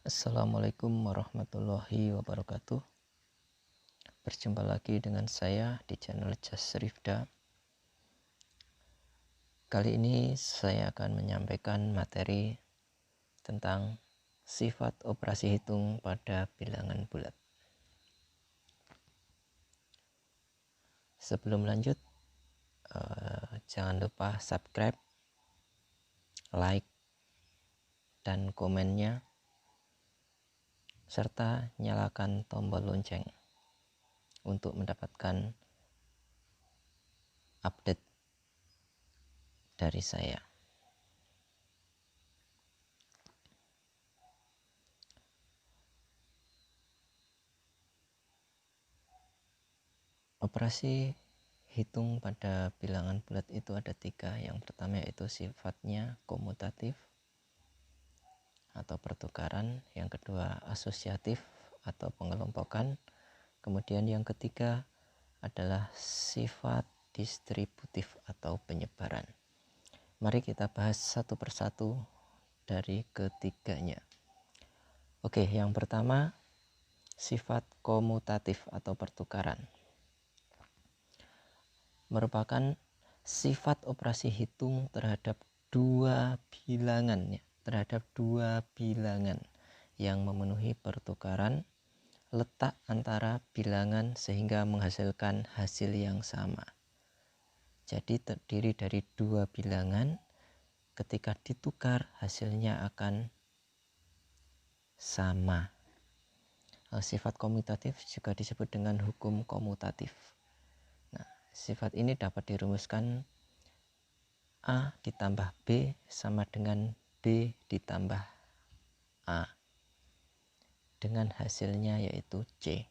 Assalamualaikum warahmatullahi wabarakatuh. Berjumpa lagi dengan saya di channel Just Rifda. Kali ini saya akan menyampaikan materi tentang sifat operasi hitung pada bilangan bulat. Sebelum lanjut, jangan lupa subscribe, like, dan komennya, serta nyalakan tombol lonceng untuk mendapatkan update dari saya. Operasi hitung pada bilangan bulat itu ada 3. Yang pertama yaitu sifatnya komutatif atau pertukaran. Yang kedua asosiatif atau pengelompokan. Kemudian yang ketiga adalah sifat distributif atau penyebaran. Mari kita bahas satu persatu dari ketiganya. Oke, yang pertama sifat komutatif atau pertukaran merupakan sifat operasi hitung terhadap dua bilangan yang memenuhi pertukaran letak antara bilangan sehingga menghasilkan hasil yang sama. Jadi terdiri dari dua bilangan, ketika ditukar hasilnya akan sama. Sifat komutatif juga disebut dengan hukum komutatif. Sifat ini dapat dirumuskan A ditambah B sama dengan B ditambah A dengan hasilnya yaitu C.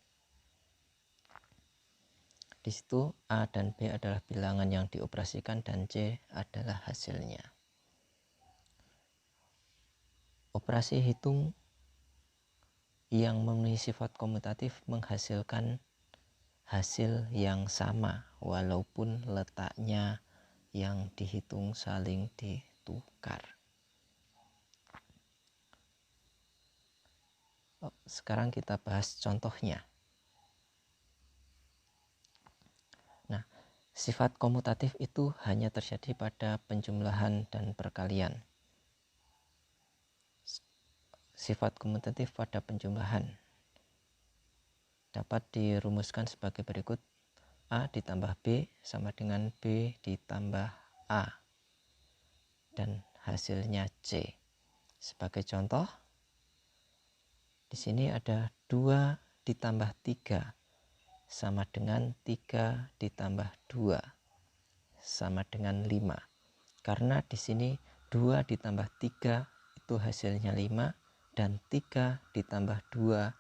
Di situ A dan B adalah bilangan yang dioperasikan dan C adalah hasilnya. Operasi hitung yang memenuhi sifat komutatif menghasilkan hasil yang sama walaupun letaknya yang dihitung saling ditukar. Sekarang kita bahas contohnya. Nah, sifat komutatif itu hanya terjadi pada penjumlahan dan perkalian. Sifat komutatif pada penjumlahan dapat dirumuskan sebagai berikut. A ditambah B sama dengan B ditambah A dan hasilnya C. Sebagai contoh, di sini ada 2 ditambah 3 sama dengan 3 ditambah 2 sama dengan 5. Karena di sini 2 ditambah 3 itu hasilnya 5 dan 3 ditambah 2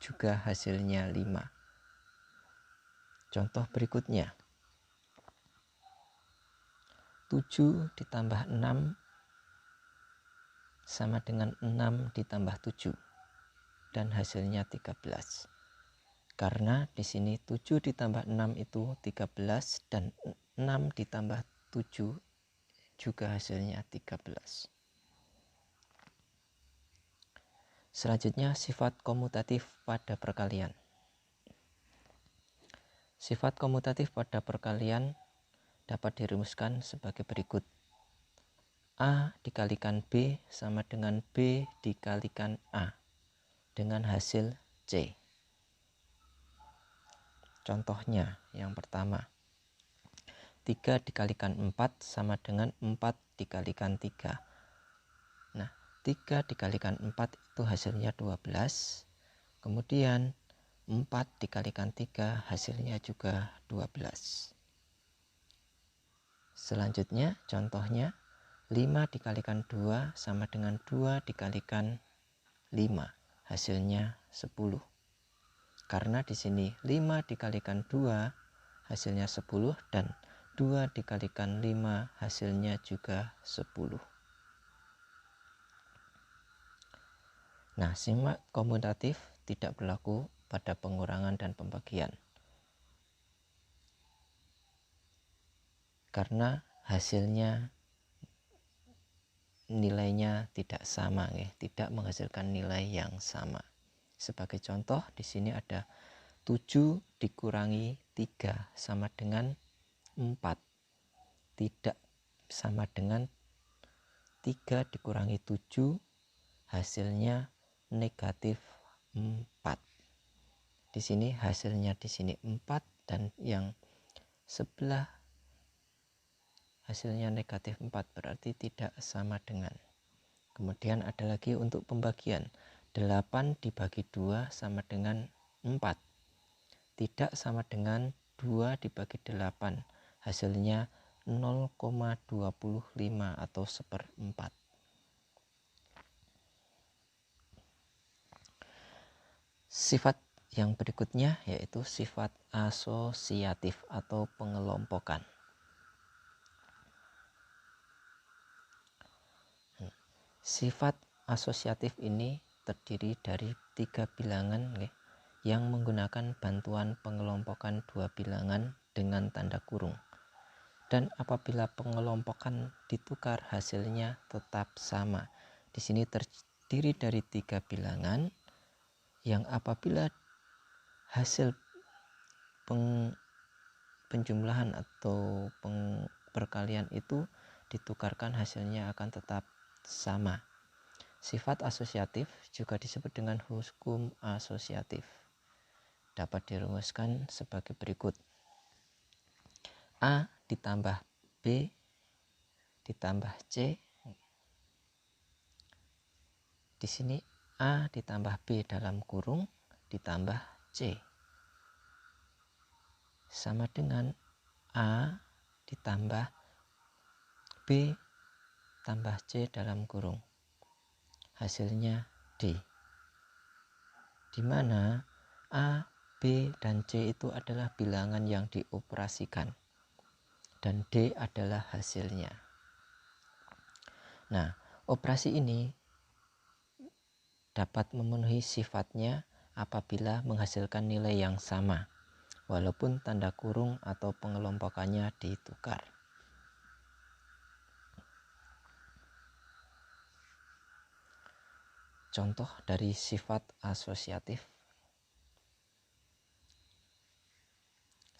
juga hasilnya 5. Contoh berikutnya, 7 ditambah 6 sama dengan 6 ditambah 7 dan hasilnya 13. Karena di sini 7 ditambah 6 itu 13 dan 6 ditambah 7 juga hasilnya 13. Selanjutnya sifat komutatif pada perkalian. Sifat komutatif pada perkalian dapat dirumuskan sebagai berikut. A dikalikan B sama dengan B dikalikan A dengan hasil C. Contohnya yang pertama, 3 dikalikan 4 sama dengan 4 dikalikan 3. Nah, 3 dikalikan 4 itu hasilnya 12. Kemudian 4 dikalikan 3 hasilnya juga 12. Selanjutnya contohnya 5 dikalikan 2 sama dengan 2 dikalikan 5 hasilnya 10. Karena di sini 5 dikalikan 2 hasilnya 10 dan 2 dikalikan 5 hasilnya juga 10. Nah, sifat komutatif tidak berlaku pada pengurangan dan pembagian. Karena hasilnya nilainya tidak sama, tidak menghasilkan nilai yang sama. Sebagai contoh, di sini ada 7 dikurangi 3 sama dengan 4. Tidak sama dengan 3 dikurangi 7, hasilnya negatif 4. Di sini hasilnya di sini 4 dan yang sebelah hasilnya negatif 4, berarti tidak sama dengan. Kemudian ada lagi untuk pembagian. 8 dibagi 2 sama dengan 4. Tidak sama dengan 2 dibagi 8. Hasilnya 0,25 atau 1/4. Sifat yang berikutnya yaitu sifat asosiatif atau pengelompokan. Sifat asosiatif ini terdiri dari 3 bilangan yang menggunakan bantuan pengelompokan 2 bilangan dengan tanda kurung. Dan apabila pengelompokan ditukar, hasilnya tetap sama. Di sini terdiri dari 3 bilangan yang apabila hasil penjumlahan atau perkalian itu ditukarkan, hasilnya akan tetap sama. Sifat asosiatif juga disebut dengan hukum asosiatif. Dapat dirumuskan sebagai berikut. A ditambah B ditambah C. Di sini A ditambah B dalam kurung ditambah C sama dengan A ditambah B tambah C dalam kurung. Hasilnya D. Di mana A, B, dan C itu adalah bilangan yang dioperasikan dan D adalah hasilnya. Nah, operasi ini dapat memenuhi sifatnya apabila menghasilkan nilai yang sama, walaupun tanda kurung atau pengelompokannya ditukar. Contoh dari sifat asosiatif.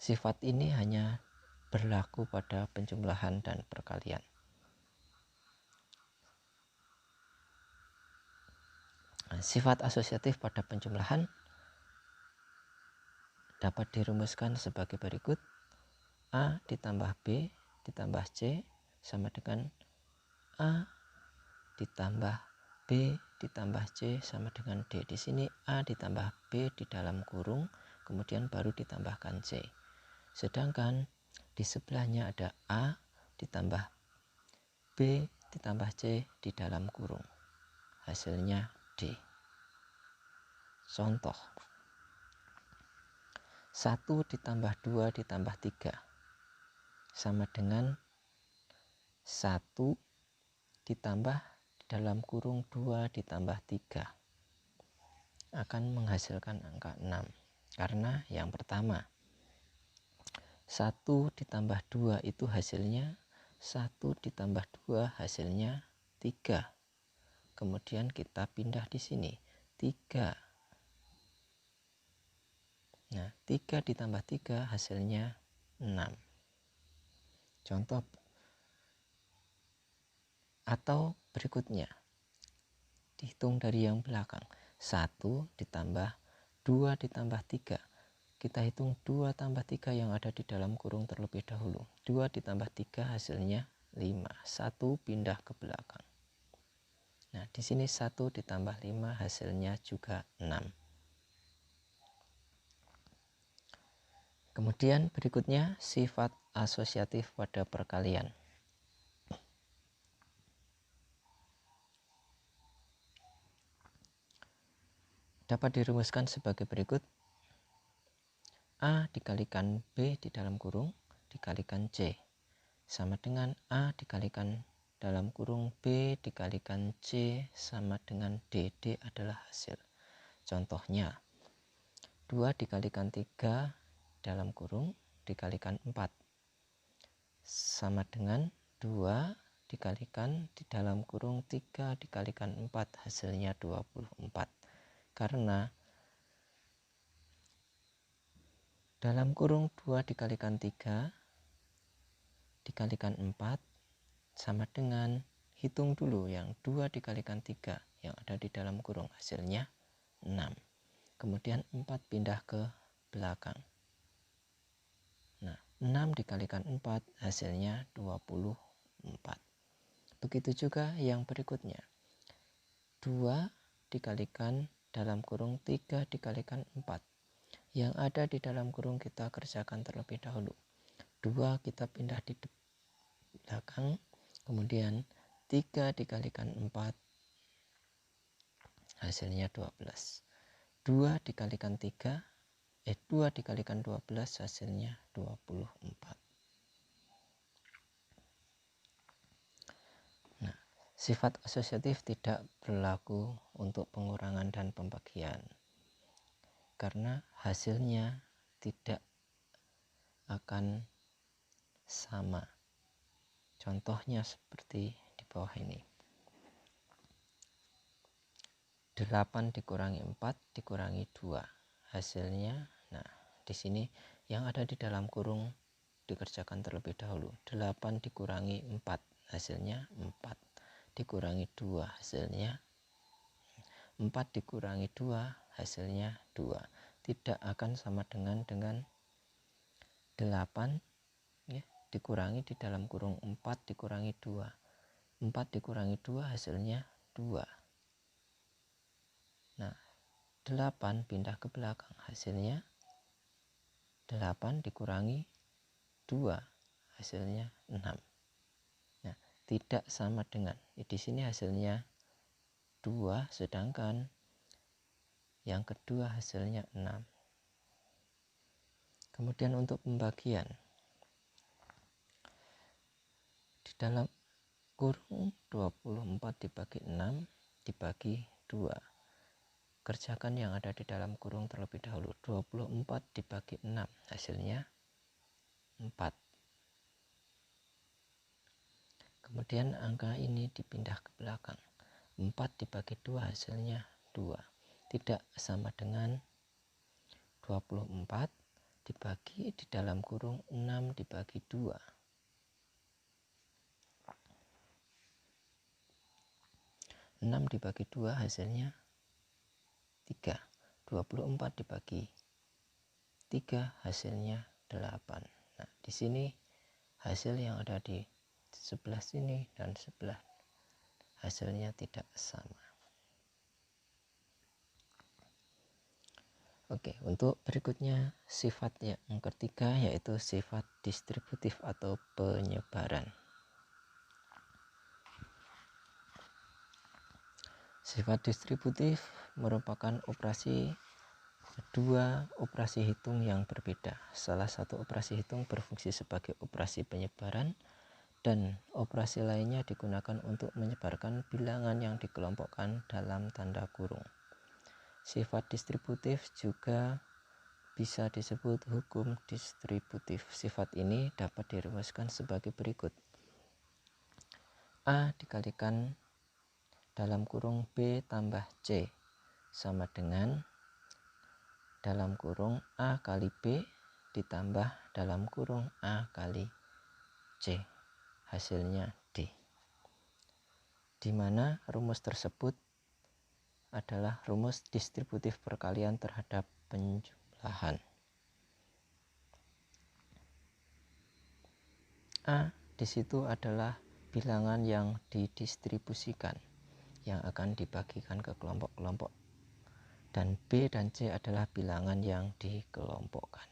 Sifat ini hanya berlaku pada penjumlahan dan perkalian. Sifat asosiatif pada penjumlahan dapat dirumuskan sebagai berikut. A ditambah B ditambah C sama dengan A ditambah B ditambah C sama dengan D. Di sini A ditambah B di dalam kurung, kemudian baru ditambahkan C. Sedangkan di sebelahnya ada A ditambah B ditambah C di dalam kurung. Hasilnya D. Contoh. 1 ditambah 2 ditambah 3 sama dengan 1 ditambah dalam kurung 2 ditambah 3 akan menghasilkan angka 6. Karena yang pertama 1 ditambah 2 itu hasilnya 1 ditambah 2 hasilnya 3. Kemudian kita pindah di sini 3. Nah, 3 ditambah 3 hasilnya 6. Contoh. Atau berikutnya, dihitung dari yang belakang. 1 ditambah 2 ditambah 3. Kita hitung 2 tambah 3 yang ada di dalam kurung terlebih dahulu. 2 ditambah 3 hasilnya 5. 1 pindah ke belakang. Nah, di sini 1 ditambah 5 hasilnya juga 6. Kemudian berikutnya sifat asosiatif pada perkalian. Dapat dirumuskan sebagai berikut. A dikalikan B di dalam kurung dikalikan C sama dengan A dikalikan dalam kurung B dikalikan C sama dengan D. D adalah hasil. Contohnya 2 dikalikan 3 dalam kurung dikalikan 4 sama dengan 2 dikalikan di dalam kurung 3 dikalikan 4 hasilnya 24. Karena dalam kurung 2 dikalikan 3 dikalikan 4 sama dengan, hitung dulu yang 2 dikalikan 3 yang ada di dalam kurung, hasilnya 6. Kemudian 4 pindah ke belakang. Nah, 6 dikalikan 4 hasilnya 24. Begitu juga yang berikutnya. 2 dikalikan dalam kurung 3 dikalikan 4. Yang ada di dalam kurung kita kerjakan terlebih dahulu. 2 kita pindah di belakang, kemudian 3 dikalikan 4 hasilnya 12. 2 dikalikan 2 dikalikan 12 hasilnya 24. Nah, sifat asosiatif tidak berlaku untuk pengurangan dan pembagian karena hasilnya tidak akan sama. Contohnya seperti di bawah ini. 8 dikurangi 4 dikurangi 2 hasilnya, nah di sini yang ada di dalam kurung dikerjakan terlebih dahulu. 8 dikurangi 4 hasilnya 4, dikurangi 2 hasilnya 4, dikurangi 2 hasilnya 2. Tidak akan sama dengan 8 ya, dikurangi di dalam kurung 4 dikurangi 2. 4 dikurangi 2 hasilnya 2. Nah, 8 pindah ke belakang, hasilnya 8 dikurangi 2 hasilnya 6. Nah, tidak sama dengan, di sini hasilnya 2 sedangkan yang kedua hasilnya 6. Kemudian untuk pembagian, di dalam kurung 24 dibagi 6 dibagi 2. Kerjakan yang ada di dalam kurung terlebih dahulu. 24 dibagi 6 hasilnya 4. Kemudian angka ini dipindah ke belakang. 4 dibagi 2 hasilnya 2. Tidak sama dengan 24 dibagi di dalam kurung 6 dibagi 2. 6 dibagi 2 hasilnya 3. 24 dibagi 3 hasilnya 8. Nah, di sini hasil yang ada di sebelah sini dan sebelah hasilnya tidak sama. Oke, untuk berikutnya sifat yang ketiga yaitu sifat distributif atau penyebaran. Sifat distributif merupakan dua operasi hitung yang berbeda. Salah satu operasi hitung berfungsi sebagai operasi penyebaran dan operasi lainnya digunakan untuk menyebarkan bilangan yang dikelompokkan dalam tanda kurung. Sifat distributif juga bisa disebut hukum distributif. Sifat ini dapat dirumuskan sebagai berikut. A dikalikan dalam kurung B tambah C sama dengan dalam kurung A kali B ditambah dalam kurung A kali C, hasilnya D. Di mana rumus tersebut adalah rumus distributif perkalian terhadap penjumlahan. A di situ adalah bilangan yang didistribusikan yang akan dibagikan ke kelompok-kelompok, dan B dan C adalah bilangan yang dikelompokkan,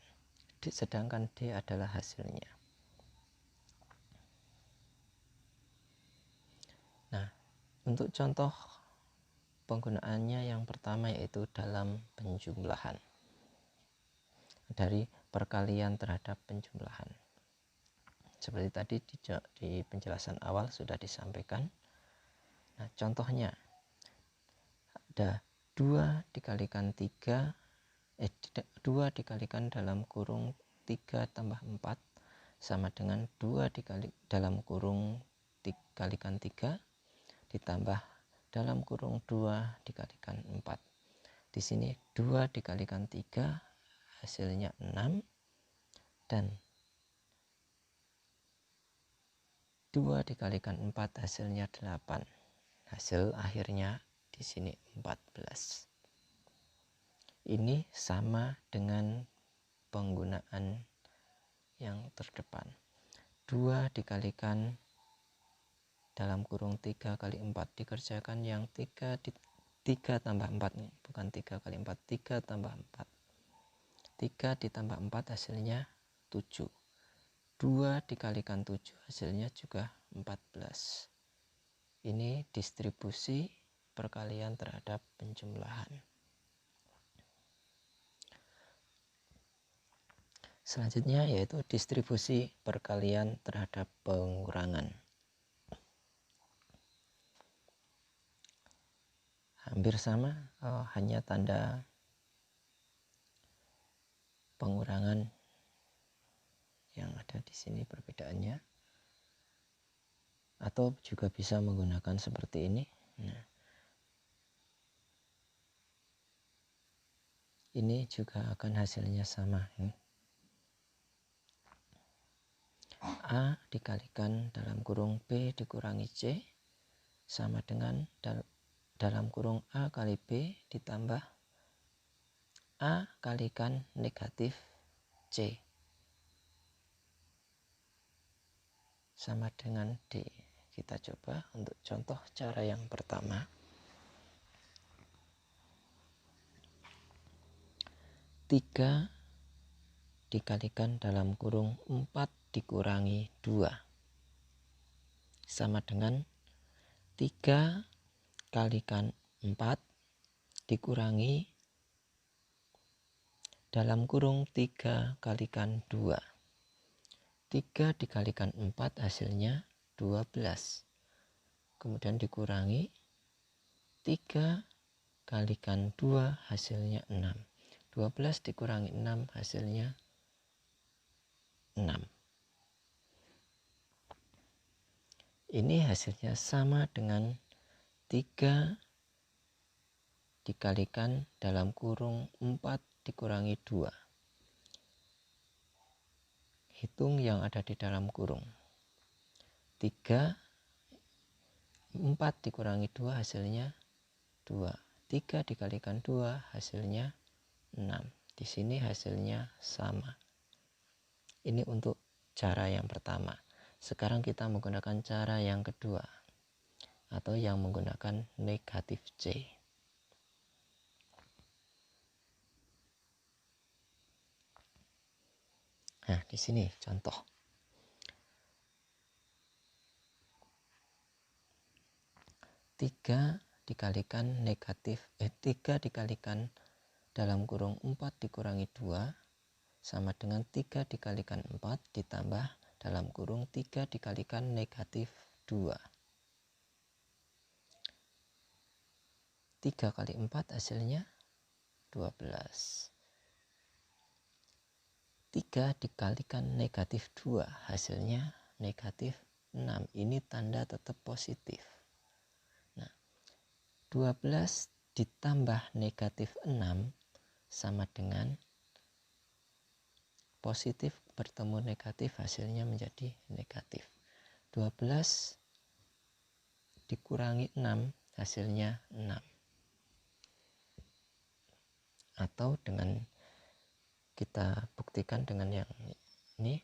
sedangkan D adalah hasilnya. Nah, untuk contoh penggunaannya yang pertama yaitu dalam penjumlahan, dari perkalian terhadap penjumlahan. Seperti tadi di penjelasan awal sudah disampaikan. Nah, contohnya ada 2 dikalikan 3 2 dikalikan dalam kurung 3 tambah 4 sama dengan 2 dikali dalam kurung dikalikan 3 ditambah dalam kurung 2 dikalikan 4. Di sini 2 dikalikan 3 hasilnya 6 dan 2 dikalikan 4 hasilnya 8. Hasil akhirnya di sini 14. Ini sama dengan penggunaan yang terdepan. 2 dikalikan dalam kurung 3 kali 4 dikerjakan yang 3 tambah 4 nih, bukan 3 kali 4, 3 tambah 4. 3 ditambah 4 hasilnya 7. 2 dikalikan 7 hasilnya juga 14. Ini distribusi perkalian terhadap penjumlahan. Selanjutnya yaitu distribusi perkalian terhadap pengurangan. Hampir sama, hanya tanda pengurangan yang ada di sini perbedaannya. Atau juga bisa menggunakan seperti ini. Nah, ini juga akan hasilnya sama. A dikalikan dalam kurung B dikurangi C sama dengan dalam kurung A kali B ditambah A kalikan negatif C sama dengan D. Kita coba untuk contoh cara yang pertama. 3 dikalikan dalam kurung 4 dikurangi 2 sama dengan 3 kalikan 4 dikurangi dalam kurung 3 kalikan 2. 3 dikalikan 4 hasilnya 12. Kemudian dikurangi 3 kalikan 2 hasilnya 6. 12 dikurangi 6 hasilnya 6. Ini hasilnya sama dengan 3 dikalikan dalam kurung 4 dikurangi 2. Hitung yang ada di dalam kurung. 4 dikurangi 2 hasilnya 2. 3 dikalikan 2 hasilnya 6. Di sini hasilnya sama. Ini untuk cara yang pertama. Sekarang kita menggunakan cara yang kedua, atau yang menggunakan negatif C. Nah, di sini contoh. 3 dikalikan 3 dikalikan dalam kurung 4 dikurangi 2 sama dengan 3 dikalikan 4 ditambah dalam kurung 3 dikalikan negatif 2. 3 kali 4 hasilnya 12. 3 dikalikan negatif 2 hasilnya negatif 6. Ini tanda tetap positif. Nah, 12 ditambah negatif 6 sama dengan positif bertemu negatif hasilnya menjadi negatif. 12 dikurangi 6 hasilnya 6. Atau dengan kita buktikan dengan yang ini,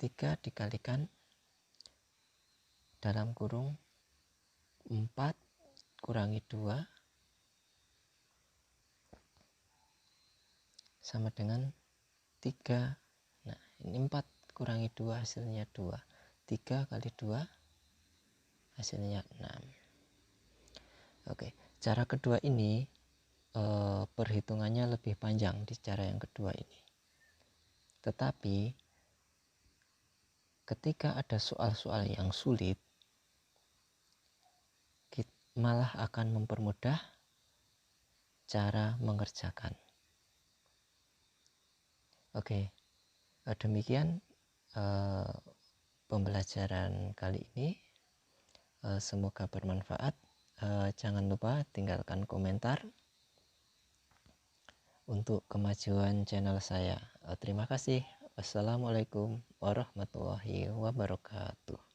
3 dikalikan dalam kurung 4 kurangi 2 sama dengan 3. Nah, ini 4 kurangi 2 hasilnya 2. 3 kali 2 hasilnya 6. Oke, cara kedua ini perhitungannya lebih panjang di cara yang kedua ini. Tetapi ketika ada soal-soal yang sulit, malah akan mempermudah cara mengerjakan. Oke, demikian pembelajaran kali ini. Semoga bermanfaat. Jangan lupa tinggalkan komentar untuk kemajuan channel saya. Terima kasih. Wassalamualaikum warahmatullahi wabarakatuh.